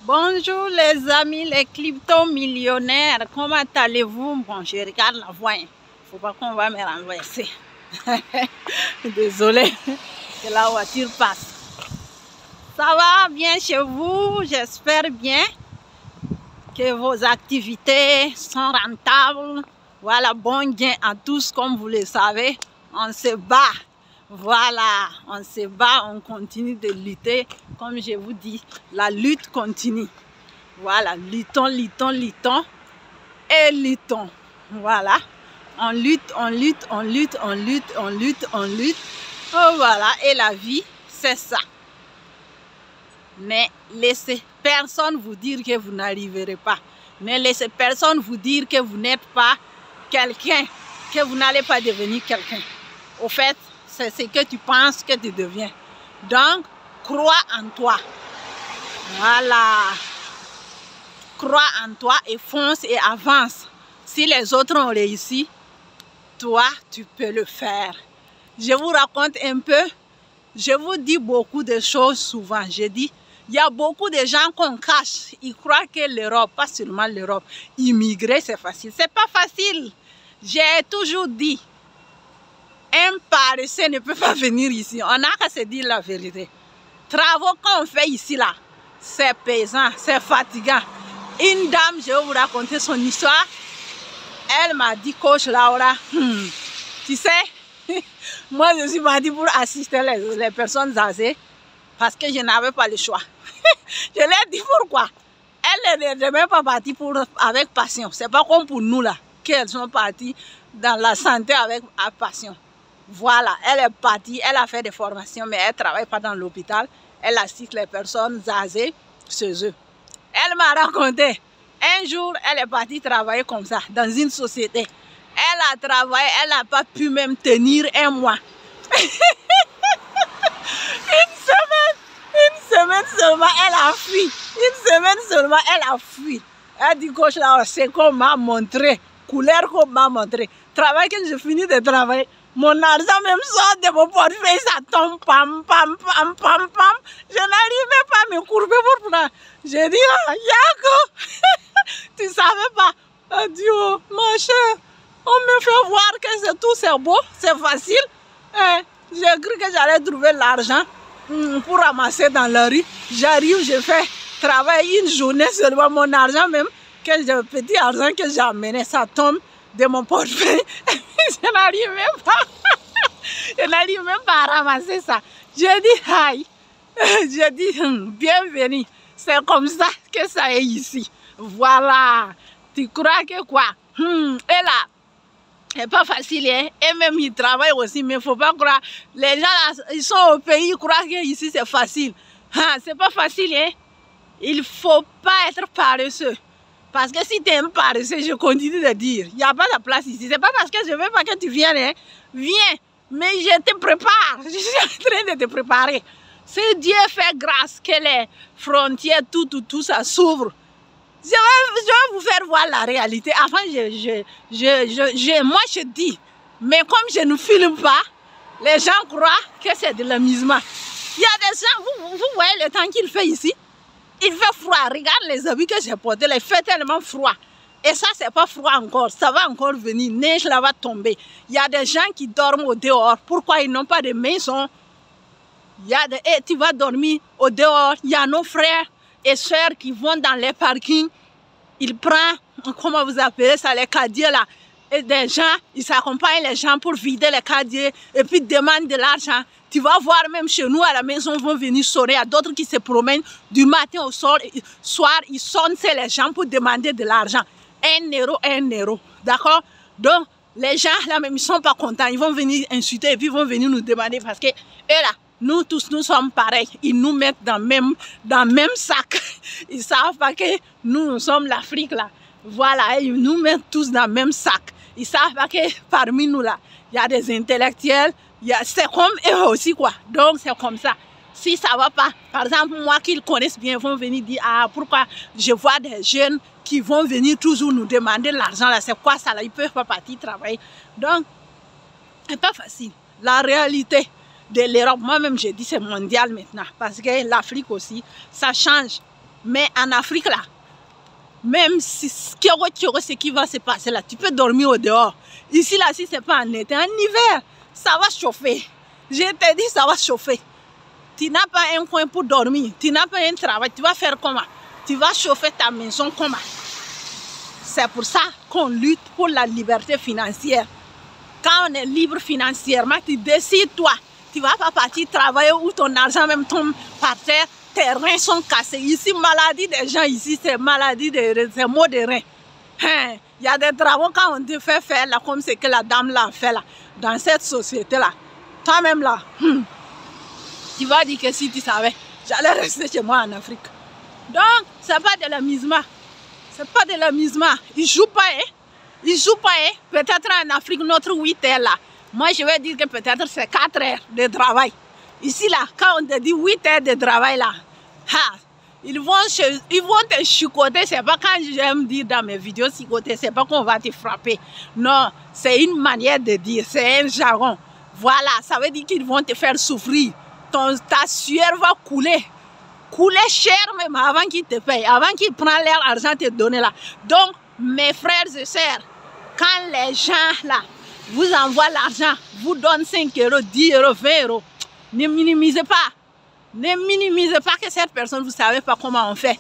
Bonjour les amis, les crypto-millionnaires, comment allez-vous? Bon, je regarde la voie, faut pas qu'on va me renverser. Désolé, que la voiture passe. Ça va bien chez vous? J'espère bien que vos activités sont rentables. Voilà, bon gain à tous, comme vous le savez, on se bat. Voilà, on se bat, on continue de lutter. Comme je vous dis, la lutte continue. Voilà, luttons, luttons, luttons et luttons. Voilà, on lutte, on lutte, on lutte, on lutte, on lutte, on lutte. Oh, voilà, et la vie, c'est ça. Ne laissez personne vous dire que vous n'arriverez pas. Ne laissez personne vous dire que vous n'êtes pas quelqu'un, que vous n'allez pas devenir quelqu'un. Au fait, c'est ce que tu penses que tu deviens. Donc, crois en toi. Voilà. Crois en toi et fonce et avance. Si les autres ont réussi, toi, tu peux le faire. Je vous raconte un peu. Je vous dis beaucoup de choses souvent. Je dis, il y a beaucoup de gens qu'on cache. Ils croient que l'Europe, pas seulement l'Europe, immigrer c'est facile. C'est pas facile. J'ai toujours dit, un paresseux ne peut pas venir ici. On n'a qu'à se dire la vérité. Travaux qu'on fait ici, là, c'est pesant, c'est fatigant. Une dame, je vais vous raconter son histoire. Elle m'a dit, coach Laura, tu sais, moi je suis partie pour assister les personnes âgées parce que je n'avais pas le choix. Je lui ai dit pourquoi. Elle n'est même pas partie avec passion. C'est pas comme pour nous là, qu'elles sont parties dans la santé avec passion. Voilà, elle est partie, elle a fait des formations, mais elle ne travaille pas dans l'hôpital. Elle assiste les personnes âgées chez eux. Elle m'a raconté, un jour, elle est partie travailler comme ça, dans une société. Elle a travaillé, elle n'a pas pu même tenir un mois. Une semaine seulement, elle a fui. Une semaine seulement, elle a fui. Elle dit, coach là, c'est qu'on m'a montré, couleur qu'on m'a montré. Travail que je finis de travailler. Mon argent même sort de mon portefeuille, ça tombe, pam, pam, pam, pam, pam. Je n'arrivais pas à me courber pour prendre. J'ai dit, ah, Yako, tu savais pas. Elle dit, oh, ma chère, on me fait voir que c'est tout, c'est beau, c'est facile. J'ai cru que j'allais trouver l'argent pour ramasser dans la rue. J'arrive, je fais travailler une journée seulement, mon argent même, le petit argent que j'ai amené, ça tombe de mon portefeuille. Je n'arrive même pas. Je n'arrive même pas à ramasser ça. J'ai dit, aïe. J'ai dit, bienvenue. C'est comme ça que ça est ici. Voilà. Tu crois que quoi? Et là, c'est pas facile, hein? Et même ils travaillent aussi, mais il ne faut pas croire. Les gens là, ils sont au pays, ils croient que ici c'est facile. C'est pas facile, hein? Il ne faut pas être paresseux. Parce que si tu es un paresseux, je continue de dire, il n'y a pas de place ici. C'est pas parce que je ne veux pas que tu viennes, hein? Viens, mais je te prépare. Je suis en train de te préparer. Si Dieu fait grâce que les frontières, tout ça s'ouvre, je vais vous faire voir la réalité. Enfin, moi je dis, mais comme je ne filme pas, les gens croient que c'est de l'amusement. Il y a des gens, vous voyez le temps qu'il fait ici? Il fait froid, regarde les habits que j'ai portés, il fait tellement froid. Et ça, c'est pas froid encore, ça va encore venir, neige là va tomber. Il y a des gens qui dorment au dehors. Pourquoi ils n'ont pas de maison? Tu vas dormir au dehors. Il y a nos frères et sœurs qui vont dans les parkings. Ils prennent, comment vous appelez ça, les cadiers là. Et des gens, ils s'accompagnent les gens pour vider les cadiers et puis demandent de l'argent. Tu vas voir même chez nous à la maison, ils vont venir sonner. Il y a d'autres qui se promènent du matin au soir, ils sonnent chez les gens pour demander de l'argent. 1 euro, 1 euro. D'accord? Donc, les gens là même, ils ne sont pas contents. Ils vont venir insulter et puis ils vont venir nous demander parce que, eux là, nous tous, nous sommes pareils. Ils nous mettent dans le même sac. Ils ne savent pas que nous sommes l'Afrique là. Voilà, ils nous mettent tous dans le même sac. Ils ne savent pas que parmi nous là, il y a des intellectuels. C'est comme eux aussi quoi. Donc c'est comme ça. Si ça ne va pas, par exemple, moi qu'ils connaissent bien, vont venir dire, ah, pourquoi je vois des jeunes qui vont venir toujours nous demander de l'argent là. C'est quoi ça là? Ils ne peuvent pas partir travailler. Donc, c'est pas facile. La réalité de l'Europe, moi-même, j'ai dit c'est mondial maintenant. Parce que l'Afrique aussi, ça change. Mais en Afrique, là, même si ce qui va se passer là, tu peux dormir au dehors. Ici, là, si ce n'est pas en été, en hiver, ça va chauffer. Je te dis, ça va chauffer. Tu n'as pas un coin pour dormir, tu n'as pas un travail, tu vas faire comment? Tu vas chauffer ta maison comment? C'est pour ça qu'on lutte pour la liberté financière. Quand on est libre financièrement, tu décides toi. Tu ne vas pas partir travailler où ton argent même tombe par terre, tes reins sont cassés. Ici, maladie des gens, ici, c'est maladie c'est maux de reins. Il y a des travaux quand on te fait faire là, comme ce que la dame là a fait là, dans cette société-là. Toi-même là, tu vas dire que si tu savais, j'allais rester chez moi en Afrique. Donc, ce n'est pas de l'amusement. C'est pas de l'amusement. Ils ne jouent pas, hein. Ils ne jouent pas, hein. Peut-être en Afrique, notre 8 heures là. Moi, je vais dire que peut-être c'est 4 heures de travail. Ici là, quand on te dit 8 heures de travail là, ils vont te chicoter. C'est pas quand j'aime dire dans mes vidéos chicoter, c'est pas qu'on va te frapper. Non, c'est une manière de dire, c'est un jargon. Voilà, ça veut dire qu'ils vont te faire souffrir. Ta sueur va couler. Couler cher même avant qu'ils te payent, avant qu'ils prennent leur argent te donner là. Donc, mes frères et sœurs, quand les gens là vous envoient l'argent, vous donnent 5 euros, 10 euros, 20 euros, ne minimisez pas. Ne minimisez pas que cette personne, vous ne savez pas comment on fait.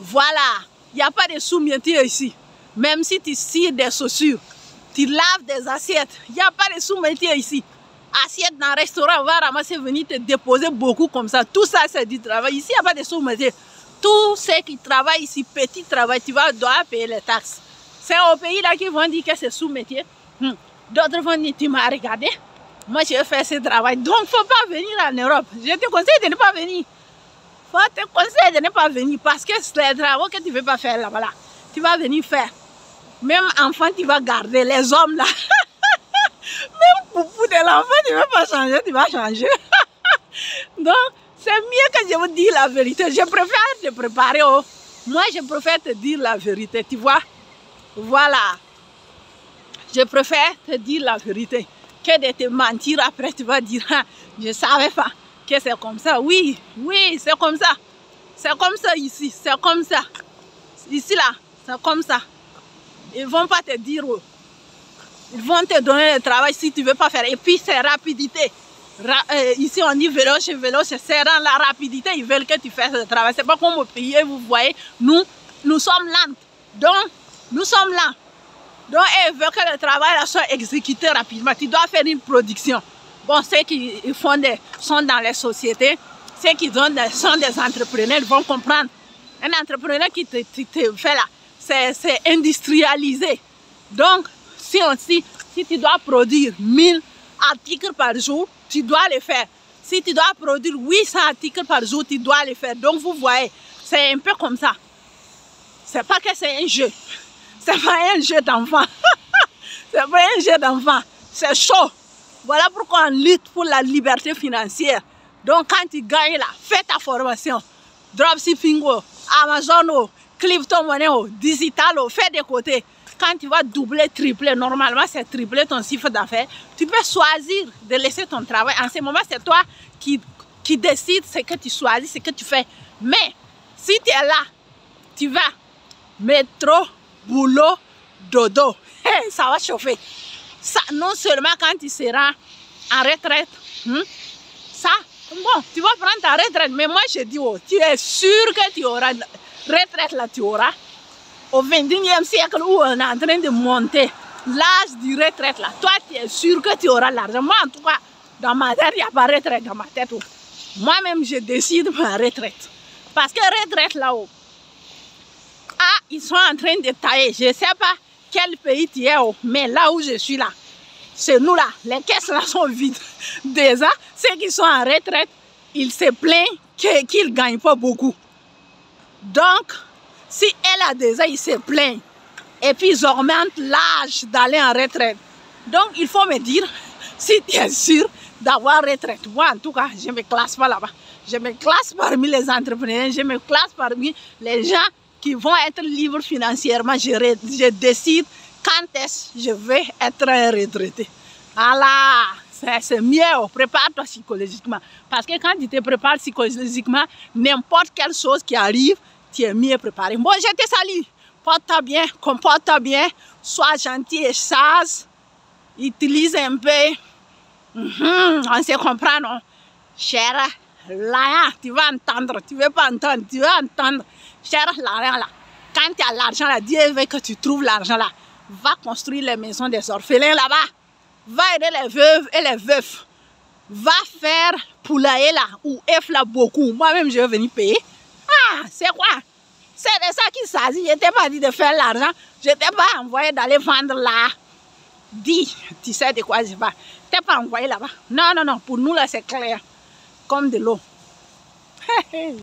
Voilà, il n'y a pas de sous-métier ici. Même si tu cires des chaussures, tu laves des assiettes, il n'y a pas de sous-métier ici. Assiette dans un restaurant, on va ramasser, venir te déposer beaucoup comme ça. Tout ça, c'est du travail. Ici, il n'y a pas de sous-métier. Tous ceux qui travaillent ici, petit travail, tu dois payer les taxes. C'est au pays là qui vont dire que c'est sous-métier. D'autres vont dire, tu m'as regardé. Moi, je vais faire ce travail. Donc, il ne faut pas venir en Europe. Je te conseille de ne pas venir. Je te conseille de ne pas venir parce que c'est les travaux que tu ne veux pas faire là-bas. Tu vas venir faire. Même enfant, tu vas garder. Les hommes là. Même pour de l'enfant, tu ne veux pas changer, tu vas changer. Donc, c'est mieux que je vous dise la vérité. Je préfère te préparer. Oh. Moi, je préfère te dire la vérité, tu vois. Voilà. Je préfère te dire la vérité que de te mentir après, tu vas dire, je ne savais pas que c'est comme ça. Oui, oui, c'est comme ça. C'est comme ça ici, c'est comme ça. Ici, là, c'est comme ça. Ils ne vont pas te dire... Oh. Ils vont te donner le travail si tu ne veux pas faire. Et puis, c'est rapidité. Ici, on dit vélo chez vélo, c'est dans la rapidité. Ils veulent que tu fasses le travail. Ce n'est pas comme au pays, vous voyez. Nous sommes lents. Donc, nous sommes lents. Donc, ils veulent que le travail soit exécuté rapidement. Tu dois faire une production. Bon, ceux qui sont dans les sociétés, ceux qui sont des entrepreneurs, ils vont comprendre. Un entrepreneur qui te fait là, c'est industrialisé. Donc, si tu dois produire 1000 articles par jour, tu dois le faire. Si tu dois produire 800 articles par jour, tu dois le faire. Donc, vous voyez, c'est un peu comme ça. C'est pas que c'est un jeu. C'est pas un jeu d'enfant. C'est pas un jeu d'enfant. C'est chaud. Voilà pourquoi on lutte pour la liberté financière. Donc, quand tu gagnes là, fais ta formation. Dropshipping, Amazon, crypto-monnaie, digital, fais des côtés. Quand tu vas doubler, tripler, normalement c'est tripler ton chiffre d'affaires, tu peux choisir de laisser ton travail. En ce moment, c'est toi qui décides ce que tu choisis, ce que tu fais. Mais si tu es là, tu vas métro, boulot, dodo. Hey, ça va chauffer. Ça, non seulement quand tu seras en retraite, ça, bon, tu vas prendre ta retraite. Mais moi, je dis, oh, tu es sûr que tu auras retraite là, tu auras. Au 21e siècle où on est en train de monter l'âge du retraite là, toi tu es sûr que tu auras l'argent. Moi en tout cas, dans ma tête, il n'y a pas de retraite dans ma tête. Moi-même, je décide ma retraite. Parce que retraite là-haut, ils sont en train de tailler. Je ne sais pas quel pays tu es, mais là où je suis là, c'est nous là, les caisses là sont vides. Déjà, ceux qui sont en retraite, ils se plaignent qu'ils ne gagnent pas beaucoup. Donc, si elle a déjà, il se plaint. Et puis, ils augmentent l'âge d'aller en retraite. Donc, il faut me dire, si tu es sûr d'avoir retraite. Moi, en tout cas, je ne me classe pas là-bas. Je me classe parmi les entrepreneurs. Je me classe parmi les gens qui vont être libres financièrement. Je décide quand est-ce que je vais être retraité. Voilà, c'est mieux. Prépare-toi psychologiquement. Parce que quand tu te prépares psychologiquement, n'importe quelle chose qui arrive, tu es mieux préparé. Bon, je te salue. Porte-toi bien, comporte-toi bien, sois gentil et sage. Utilise un peu. On se comprend, non? Cher là, tu vas entendre, tu ne veux pas entendre, tu vas entendre. Cher là, quand tu as l'argent là, Dieu veut que tu trouves l'argent là. Va construire les maisons des orphelins là-bas. Va aider les veuves et les veufs. Va faire poulailler là, ou F là beaucoup. Moi-même, je vais venir payer. Ah, c'est quoi? C'est de ça qu'il s'agit. Je ne t'ai pas dit de faire l'argent. Je ne t'ai pas envoyé d'aller vendre là. Dis, tu sais de quoi je parle. Je ne t'ai pas envoyé là-bas. Non, non, non. Pour nous là, c'est clair. Comme de l'eau.